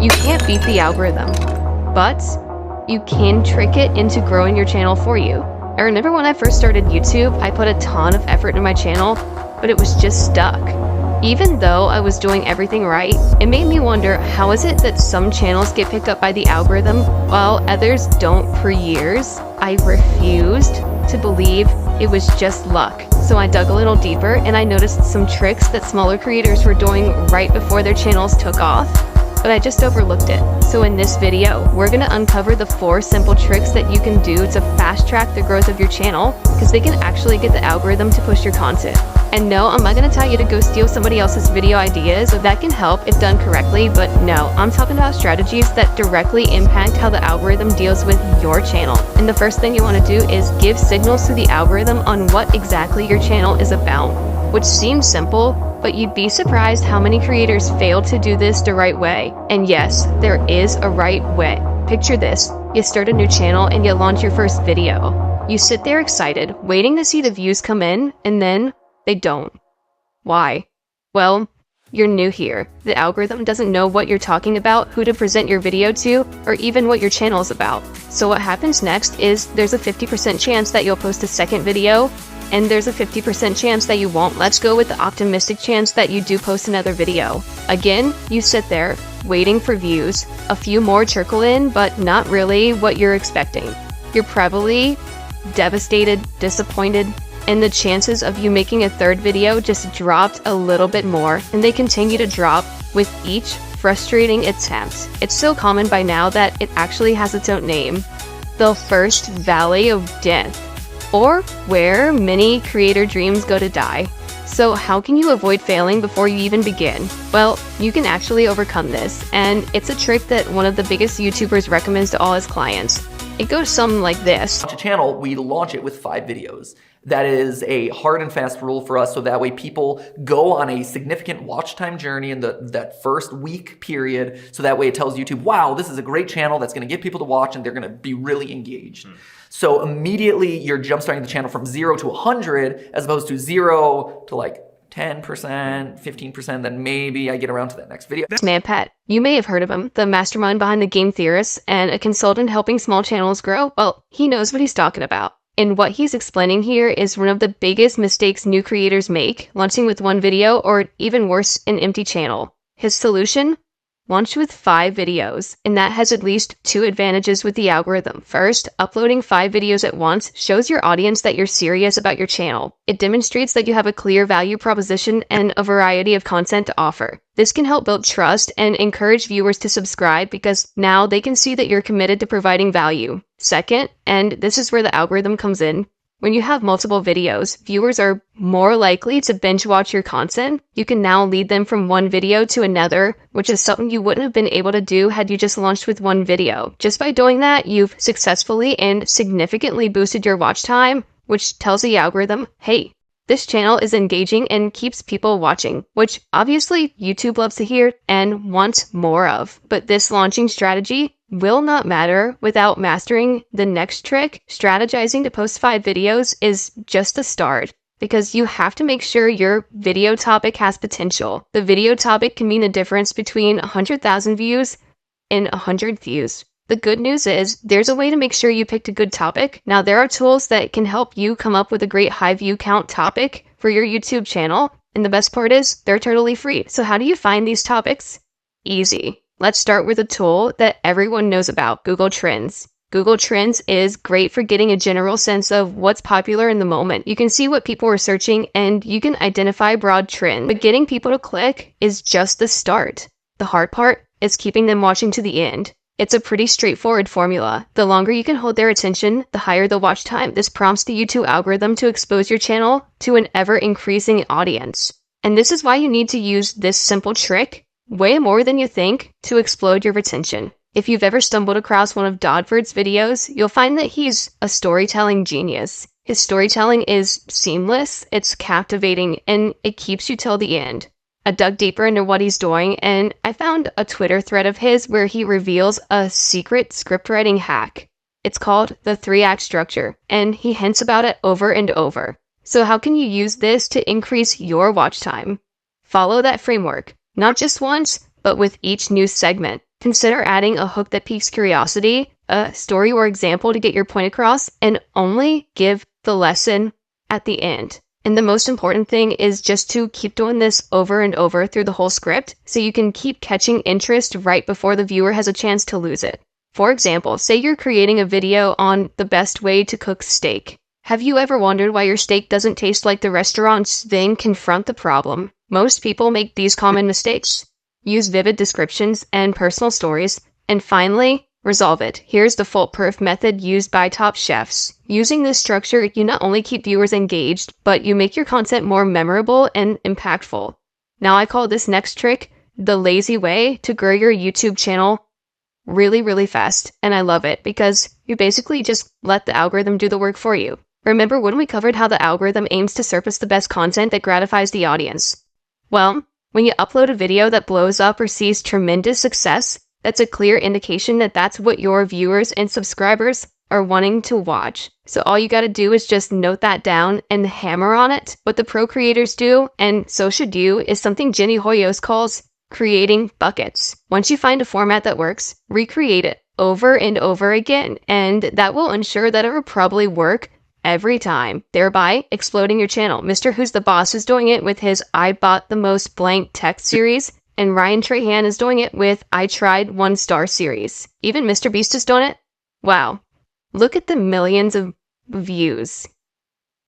You can't beat the algorithm, but you can trick it into growing your channel for you. I remember when I first started YouTube, I put a ton of effort in my channel, but it was just stuck. Even though I was doing everything right, it made me wonder, how is it that some channels get picked up by the algorithm while others don't for years? I refused to believe it was just luck. So I dug a little deeper and I noticed some tricks that smaller creators were doing right before their channels took off, but I just overlooked it. So in this video, we're gonna uncover the 4 simple tricks that you can do to fast track the growth of your channel, because they can actually get the algorithm to push your content. And no, I'm not gonna tell you to go steal somebody else's video ideas. That can help if done correctly, but no, I'm talking about strategies that directly impact how the algorithm deals with your channel. And the first thing you wanna do is give signals to the algorithm on what exactly your channel is about, which seems simple, but you'd be surprised how many creators fail to do this the right way. And yes, there is a right way. Picture this: you start a new channel and you launch your first video. You sit there excited, waiting to see the views come in, and then they don't. Why? Well, you're new here. The algorithm doesn't know what you're talking about, who to present your video to, or even what your channel is about. So what happens next is there's a 50% chance that you'll post a second video, and there's a 50% chance that you won't. Let's go with the optimistic chance that you do post another video. Again, you sit there, waiting for views. A few more trickle in, but not really what you're expecting. You're probably devastated, disappointed, and the chances of you making a third video just dropped a little bit more, and they continue to drop with each frustrating attempt. It's so common by now that it actually has its own name: the first valley of death, or where many creator dreams go to die. So how can you avoid failing before you even begin? Well, you can actually overcome this, and it's a trick that one of the biggest YouTubers recommends to all his clients. It goes something like this. Launch a channel, we launch it with 5 videos. That is a hard and fast rule for us, so that way people go on a significant watch time journey in that first week period, so that way it tells YouTube, wow, this is a great channel that's going to get people to watch and they're going to be really engaged. So immediately you're jumpstarting the channel from 0 to 100 as opposed to 0 to like 10%, 15%, then maybe I get around to that next video. Man Pat, you may have heard of him, the mastermind behind the Game Theorists and a consultant helping small channels grow. Well, he knows what he's talking about. And what he's explaining here is one of the biggest mistakes new creators make, launching with 1 video, or even worse, an empty channel. His solution? Launch with 5 videos, and that has at least 2 advantages with the algorithm. First, uploading 5 videos at once shows your audience that you're serious about your channel. It demonstrates that you have a clear value proposition and a variety of content to offer. This can help build trust and encourage viewers to subscribe, because now they can see that you're committed to providing value. Second, and this is where the algorithm comes in, when you have multiple videos, viewers are more likely to binge watch your content. You can now lead them from one video to another, which is something you wouldn't have been able to do had you just launched with 1 video. Just by doing that, you've successfully and significantly boosted your watch time, which tells the algorithm, hey, this channel is engaging and keeps people watching, which obviously YouTube loves to hear and wants more of. But this launching strategy will not matter without mastering the next trick. Strategizing to post 5 videos is just a start, because you have to make sure your video topic has potential. The video topic can mean the difference between 100,000 views and 100 views. The good news is there's a way to make sure you picked a good topic. Now, there are tools that can help you come up with a great high view count topic for your YouTube channel. And the best part is they're totally free. So how do you find these topics? Easy. Let's start with a tool that everyone knows about, Google Trends. Google Trends is great for getting a general sense of what's popular in the moment. You can see what people are searching and you can identify broad trends. But getting people to click is just the start. The hard part is keeping them watching to the end. It's a pretty straightforward formula. The longer you can hold their attention, the higher the watch time. This prompts the YouTube algorithm to expose your channel to an ever-increasing audience. And this is why you need to use this simple trick way more than you think to explode your retention. If you've ever stumbled across one of Dodford's videos, you'll find that he's a storytelling genius. His storytelling is seamless, it's captivating, and it keeps you till the end. I dug deeper into what he's doing, and I found a Twitter thread of his where he reveals a secret script writing hack. It's called the 3-act structure, and he hints about it over and over. So how can you use this to increase your watch time? Follow that framework, not just once, but with each new segment. Consider adding a hook that piques curiosity, a story or example to get your point across, and only give the lesson at the end. And the most important thing is just to keep doing this over and over through the whole script so you can keep catching interest right before the viewer has a chance to lose it. For example, say you're creating a video on the best way to cook steak. Have you ever wondered why your steak doesn't taste like the restaurant's? Then confront the problem. Most people make these common mistakes. Use vivid descriptions and personal stories. And finally, resolve it. Here's the foolproof method used by top chefs. Using this structure, you not only keep viewers engaged, but you make your content more memorable and impactful. Now I call this next trick the lazy way to grow your YouTube channel really, really fast. And I love it because you basically just let the algorithm do the work for you. Remember when we covered how the algorithm aims to surface the best content that gratifies the audience? Well, when you upload a video that blows up or sees tremendous success, that's a clear indication that that's what your viewers and subscribers are wanting to watch. So all you gotta do is just note that down and hammer on it. What the pro creators do, and so should you, is something Jenny Hoyos calls creating buckets. Once you find a format that works, recreate it over and over again, and that will ensure that it will probably work every time, thereby exploding your channel. Mr. Who's the Boss is doing it with his I Bought the Most Blank Text series, and Ryan Trahan is doing it with I Tried 1-Star series. Even Mr. Beast is doing it. Wow. Look at the millions of views.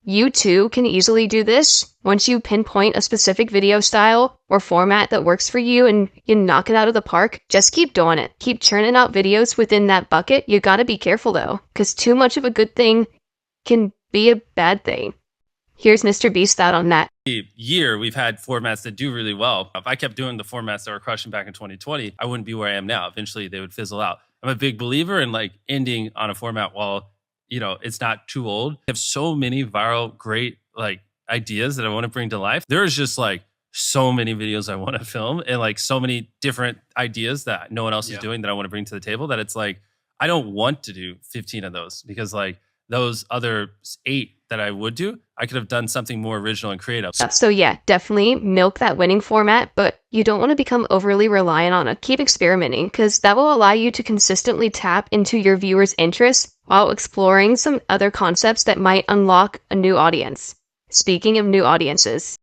You too can easily do this once you pinpoint a specific video style or format that works for you and you knock it out of the park. Just keep doing it. Keep churning out videos within that bucket. You gotta be careful though, because too much of a good thing can be a bad thing. Here's Mr. Beast's thought on that. Year we've had formats that do really well. If I kept doing the formats that were crushing back in 2020, I wouldn't be where I am now. Eventually they would fizzle out. I'm a big believer in like ending on a format while, you know, it's not too old. I have so many viral, great like ideas that I want to bring to life. There's just like so many videos I want to film and like so many different ideas that no one else is doing that I want to bring to the table that it's like, I don't want to do 15 of those because like those other 8 that I would do, I could have done something more original and creative. So yeah, definitely milk that winning format, but you don't want to become overly reliant on it. Keep experimenting because that will allow you to consistently tap into your viewers' interests while exploring some other concepts that might unlock a new audience. Speaking of new audiences,